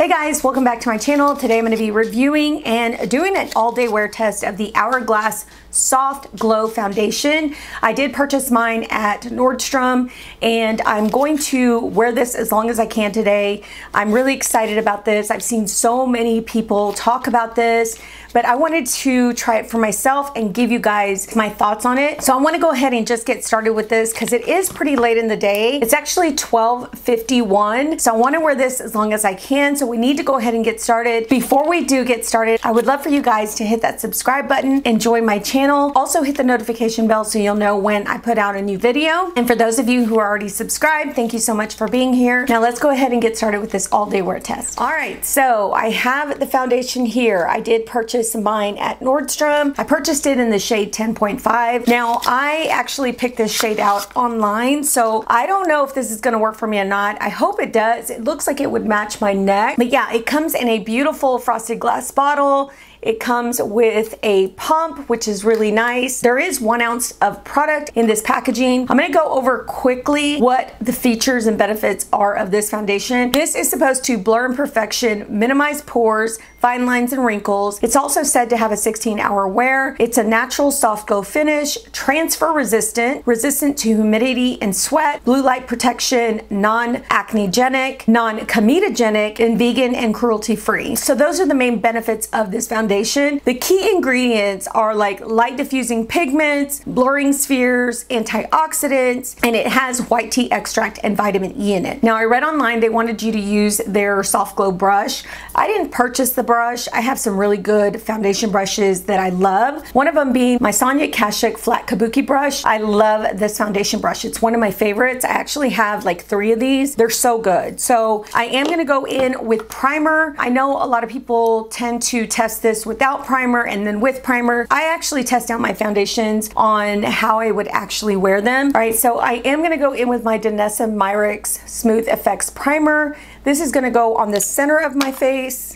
Hey guys, welcome back to my channel. Today I'm going to be reviewing and doing an all-day wear test of the Hourglass Soft Glow Foundation. I did purchase mine at Nordstrom and I'm going to wear this as long as I can today. I'm really excited about this. I've seen so many people talk about this, but I wanted to try it for myself and give you guys my thoughts on it. So I want to go ahead and just get started with this because it is pretty late in the day. It's actually 12:51, so I want to wear this as long as I can. So we need to go ahead and get started. Before we do get started, I would love for you guys to hit that subscribe button and join my channel. Also hit the notification bell so you'll know when I put out a new video. And for those of you who are already subscribed, thank you so much for being here. Now let's go ahead and get started with this all-day wear test. All right, so I have the foundation here. I did purchase mine at Nordstrom. I purchased it in the shade 10.5. Now I actually picked this shade out online, so I don't know if this is gonna work for me or not. I hope it does. It looks like it would match my neck. But yeah, it comes in a beautiful frosted glass bottle. It comes with a pump, which is really nice. There is 1 ounce of product in this packaging. I'm gonna go over quickly what the features and benefits are of this foundation. This is supposed to blur imperfection, minimize pores, fine lines and wrinkles. It's also said to have a 16-hour wear. It's a natural soft glow finish, transfer resistant, resistant to humidity and sweat, blue light protection, non-acnegenic, non-comedogenic, and vegan and cruelty-free. So those are the main benefits of this foundation. The key ingredients are like light diffusing pigments, blurring spheres, antioxidants, and it has white tea extract and vitamin E in it. Now I read online they wanted you to use their soft glow brush. I didn't purchase the brush. I have some really good foundation brushes that I love. One of them being my Sonia Kashuk flat kabuki brush. I love this foundation brush. It's one of my favorites. I actually have like 3 of these. They're so good. So I am going to go in with primer. I know a lot of people tend to test this without primer and then with primer. I actually test out my foundations on how I would actually wear them. All right, so I am going to go in with my Danessa Myricks Smooth Effects Primer. This is going to go on the center of my face.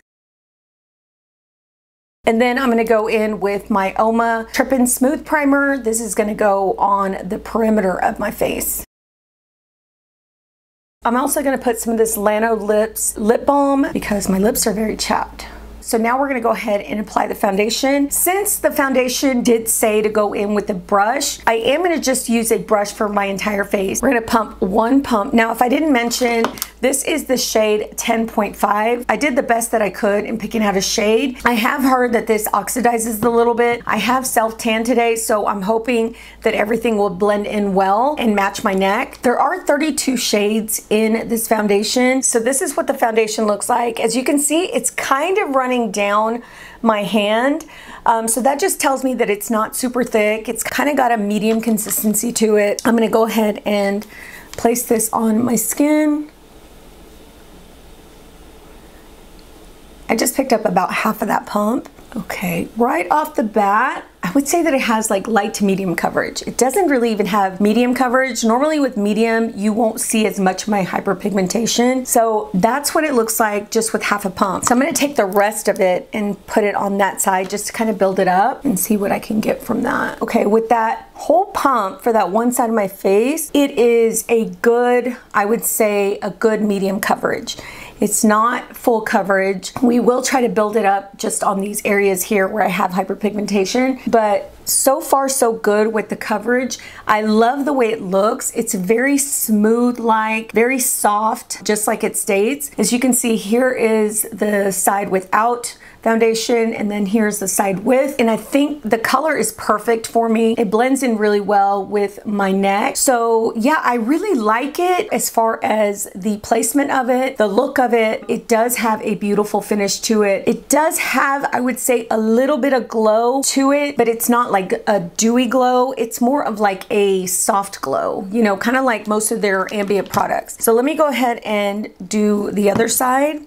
And then I'm going to go in with my Oma Trippin' Smooth Primer. This is going to go on the perimeter of my face. I'm also going to put some of this Lano Lips Lip Balm because my lips are very chapped. So now we're gonna go ahead and apply the foundation. Since the foundation did say to go in with a brush, I am gonna just use a brush for my entire face. We're gonna pump 1 pump. Now, if I didn't mention, this is the shade 10.5. I did the best that I could in picking out a shade. I have heard that this oxidizes a little bit. I have self-tan today, so I'm hoping that everything will blend in well and match my neck. There are 32 shades in this foundation. So this is what the foundation looks like. As you can see, it's kind of running down my hand. So that just tells me that it's not super thick. It's kind of got a medium consistency to it. I'm gonna go ahead and place this on my skin. I just picked up about half of that pump. Okay, right off the bat, I would say that it has like light to medium coverage. It doesn't really even have medium coverage. Normally with medium, you won't see as much of my hyperpigmentation. So that's what it looks like just with half a pump. So I'm gonna take the rest of it and put it on that side just to kind of build it up and see what I can get from that. Okay, with that whole pump for that one side of my face, it is a good, I would say a good medium coverage. It's not full coverage. We will try to build it up just on these areas here where I have hyperpigmentation, but so far so good with the coverage. I love the way it looks. It's very smooth, like very soft, just like it states. As you can see, here is the side without foundation, and then here's the side with, and I think the color is perfect for me. It blends in really well with my neck. So yeah, I really like it as far as the placement of it, the look of it. It does have a beautiful finish to it. It does have, I would say, a little bit of glow to it, but it's not like a dewy glow. It's more of like a soft glow, you know, kind of like most of their ambient products. So let me go ahead and do the other side.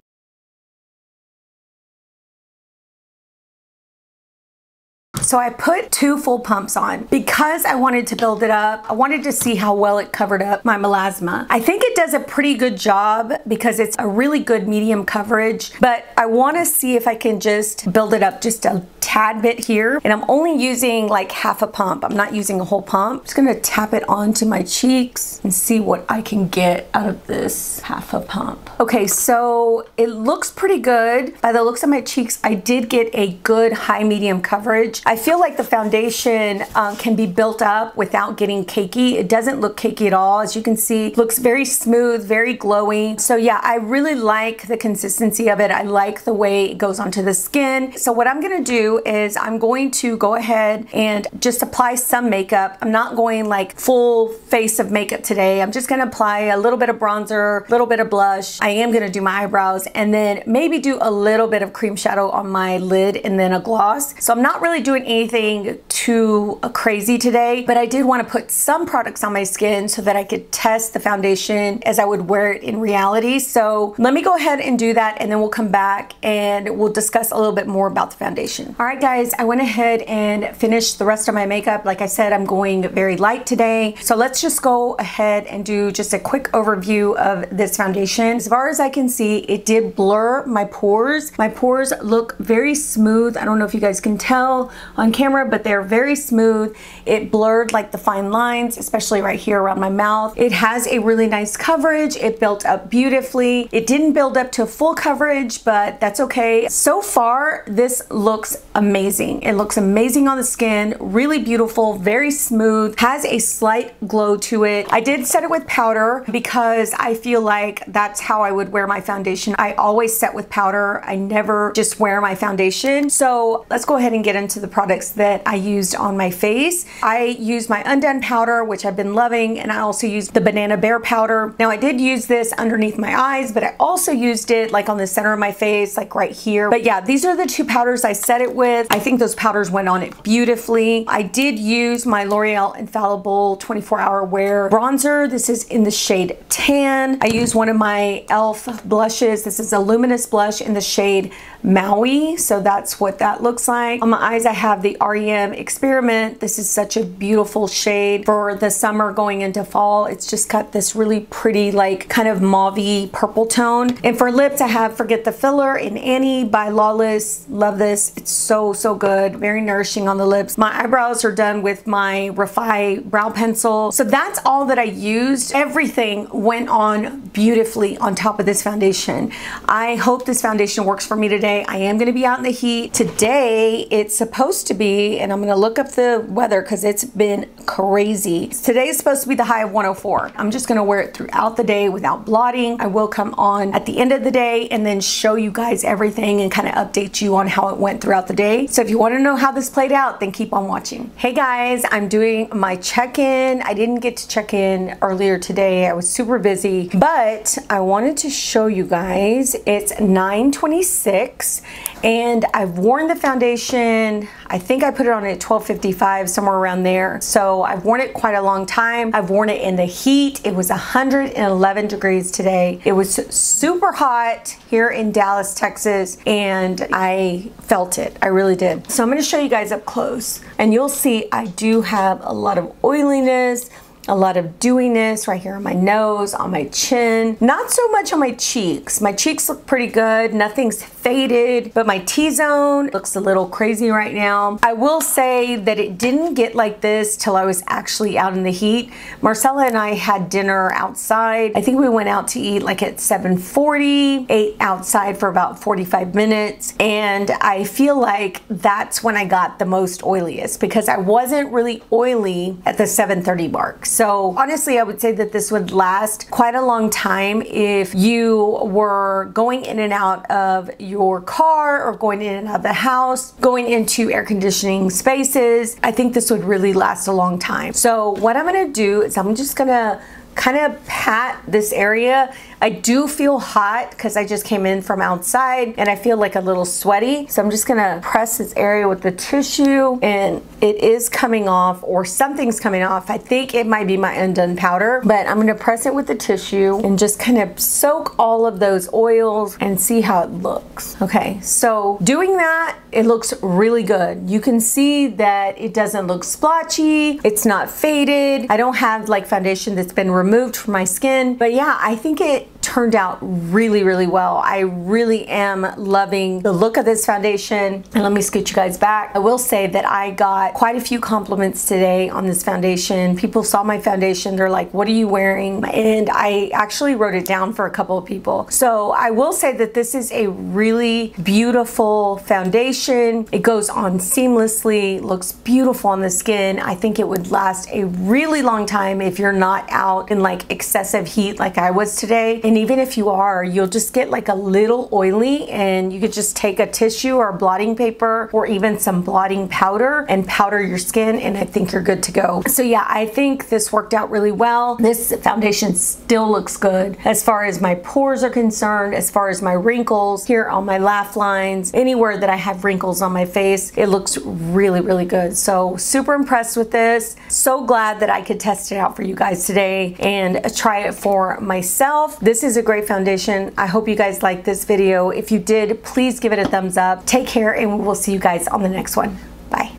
So I put 2 full pumps on because I wanted to build it up. I wanted to see how well it covered up my melasma. I think it does a pretty good job because it's a really good medium coverage, but I want to see if I can just build it up just a tad bit here, and I'm only using like half a pump. I'm not using a whole pump. I'm just gonna tap it onto my cheeks and see what I can get out of this half a pump. Okay, so it looks pretty good. By the looks of my cheeks, I did get a good high medium coverage. I feel like the foundation can be built up without getting cakey. It doesn't look cakey at all. As you can see, it looks very smooth, very glowy. So yeah, I really like the consistency of it. I like the way it goes onto the skin. So what I'm gonna do is I'm going to go ahead and just apply some makeup. I'm not going like full face of makeup today. I'm just gonna apply a little bit of bronzer, a little bit of blush. I am gonna do my eyebrows and then maybe do a little bit of cream shadow on my lid and then a gloss. So I'm not really doing anything too crazy today, but I did want to put some products on my skin so that I could test the foundation as I would wear it in reality. So let me go ahead and do that, and then we'll come back and we'll discuss a little bit more about the foundation. All right guys, I went ahead and finished the rest of my makeup. Like I said, I'm going very light today. So let's just go ahead and do just a quick overview of this foundation. As far as I can see, it did blur my pores. My pores look very smooth. I don't know if you guys can tell on camera, but they're very smooth. It blurred like the fine lines, especially right here around my mouth. It has a really nice coverage. It built up beautifully. It didn't build up to full coverage, but that's okay. So far, this looks amazing. It looks amazing on the skin, really beautiful, very smooth, has a slight glow to it. I did set it with powder because I feel like that's how I would wear my foundation. I always set with powder. I never just wear my foundation. So let's go ahead and get into the products that I used on my face. I used my Undone powder, which I've been loving, and I also used the Banana Bear powder. Now I did use this underneath my eyes, but I also used it like on the center of my face, like right here. But yeah, these are the two powders I set it with. I think those powders went on it beautifully. I did use my L'Oreal Infallible 24-hour wear bronzer. This is in the shade Tan. I used one of my e.l.f. blushes. This is a luminous blush in the shade Maui, so that's what that looks like. On my eyes, I have the REM Experiment. This is such a beautiful shade for the summer going into fall. It's just got this really pretty, like kind of mauve-y purple tone. And for lips, I have Forget the Filler in Annie by Lawless. Love this. It's so good. Very nourishing on the lips. My eyebrows are done with my Refi brow pencil. So that's all that I used. Everything went on beautifully on top of this foundation. I hope this foundation works for me today. I am going to be out in the heat. Today, it's supposed to be, and I'm going to look up the weather because it's been crazy. Today is supposed to be the high of 104. I'm just going to wear it throughout the day without blotting. I will come on at the end of the day and then show you guys everything and kind of update you on how it went throughout the day. So if you want to know how this played out, then keep on watching. Hey guys, I'm doing my check-in. I didn't get to check in earlier today. I was super busy, but I wanted to show you guys. It's 9:26 and I've worn the foundation. I think I put it on at 12:55, somewhere around there. So I've worn it quite a long time. I've worn it in the heat. It was 111 degrees today. It was super hot here in Dallas, Texas, and I felt it. I really did. So I'm going to show you guys up close, and you'll see I do have a lot of oiliness, a lot of dewiness right here on my nose, on my chin. Not so much on my cheeks. My cheeks look pretty good. Nothing's faded, but my T-zone looks a little crazy right now. I will say that it didn't get like this till I was actually out in the heat. Marcella and I had dinner outside. I think we went out to eat like at 7:40, ate outside for about 45 minutes, and I feel like that's when I got the most oiliest because I wasn't really oily at the 7:30 mark. So honestly, I would say that this would last quite a long time if you were going in and out of your car or going in and out of the house, going into air conditioning spaces. I think this would really last a long time. So what I'm gonna do is I'm just gonna kind of pat this area. I do feel hot because I just came in from outside and I feel like a little sweaty. So I'm just gonna press this area with the tissue, and it is coming off, or something's coming off. I think it might be my Undone powder, but I'm gonna press it with the tissue and just kind of soak all of those oils and see how it looks. Okay, so doing that, it looks really good. You can see that it doesn't look splotchy. It's not faded. I don't have like foundation that's been removed from my skin, but yeah, I think it turned out really, really well. I really am loving the look of this foundation. And let me scoot you guys back. I will say that I got quite a few compliments today on this foundation. People saw my foundation, they're like, what are you wearing? And I actually wrote it down for a couple of people. So I will say that this is a really beautiful foundation. It goes on seamlessly, looks beautiful on the skin. I think it would last a really long time if you're not out in like excessive heat like I was today. And even if you are, you'll just get like a little oily, and you could just take a tissue or blotting paper or even some blotting powder and powder your skin, and I think you're good to go. So yeah, I think this worked out really well. This foundation still looks good as far as my pores are concerned, as far as my wrinkles here on my laugh lines, anywhere that I have wrinkles on my face. It looks really, really good. So super impressed with this. So glad that I could test it out for you guys today and try it for myself. This is a great foundation. I hope you guys liked this video. If you did, please give it a thumbs up. Take care, and we will see you guys on the next one. Bye.